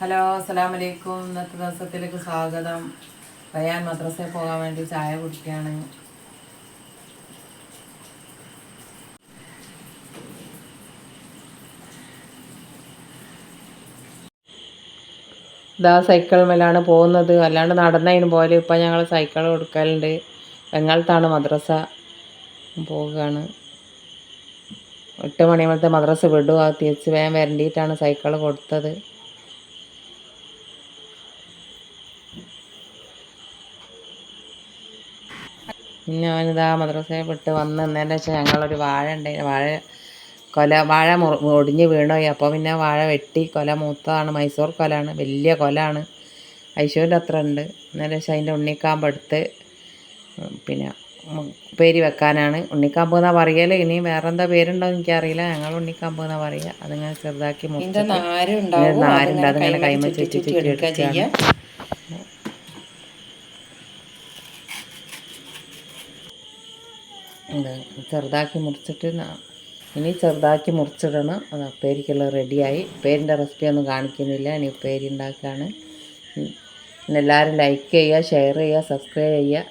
Hello, അസ്സലാമു അലൈക്കും. ഇന്നത്തെ ദിവസത്തിലേക്ക് സ്വാഗതം. റയാൻ മദ്രസയിൽ പോകാൻ വേണ്ടി ചായ കുടിക്കുകയാണ്. ഇതാ സൈക്കിൾ മേലാണ് പോകുന്നത്. അല്ലാണ്ട് നടന്നതിന് പോലെ ഇപ്പം ഞങ്ങൾ സൈക്കിൾ കൊടുക്കലുണ്ട്. എങ്ങനത്താണ് മദ്രസ പോവുകയാണ്. 8 മണിയാകുമ്പോഴത്തെ മദ്രസ വിടുക. തിരിച്ച് വേഗം വരേണ്ടിയിട്ടാണ് സൈക്കിൾ കൊടുത്തത്. പിന്നെ ഞാനിതാ മദ്രസയെ വിട്ട് വന്നതിന് ശേഷം ഞങ്ങളൊരു വാഴ ഉണ്ടായി. വാഴ ഒടിഞ്ഞ് വീണുപോയി. അപ്പോൾ പിന്നെ വാഴ വെട്ടി. കൊല മൂത്തതാണ്, മൈസൂർ കൊലാണ്, വലിയ കൊലാണ്. ഐശുവിൻ്റെ അത്ര ഉണ്ട്. എന്നതിന് ശേഷം അതിൻ്റെ ഉണ്ണിക്കാമ്പ് എടുത്ത് പിന്നെ ഉപ്പേരി വെക്കാനാണ്. ഉണ്ണിക്കാമ്പ് എന്നാണ് പറയൽ. ഇനി വേറെ എന്താ പേരുണ്ടോ എന്ന് എനിക്കറിയില്ല. ഞങ്ങൾ ഉണ്ണിക്കാമ്പ് എന്നാണ് പറയുക. അതിങ്ങനെ ചെറുതാക്കി മുറിച്ചിട്ട് നാരുണ്ട്, അതിങ്ങനെ കൈമ ചുറ്റി ചുറ്റി എടുക്കുകയാണ്. ചെറുതാക്കി മുറിച്ചിട്ട് ഇനി ചെറുതാക്കി മുറിച്ചിടണം. അത് ഉപ്പേരിക്കുള്ള റെഡിയായി. ഉപ്പേരിൻ്റെ റെസിപ്പി ഒന്നും കാണിക്കുന്നില്ല. ഇനി ഉപ്പേരി ഉണ്ടാക്കുകയാണ്. പിന്നെ എല്ലാവരും ലൈക്ക് ചെയ്യുക, ഷെയർ ചെയ്യുക, സബ്സ്ക്രൈബ് ചെയ്യുക.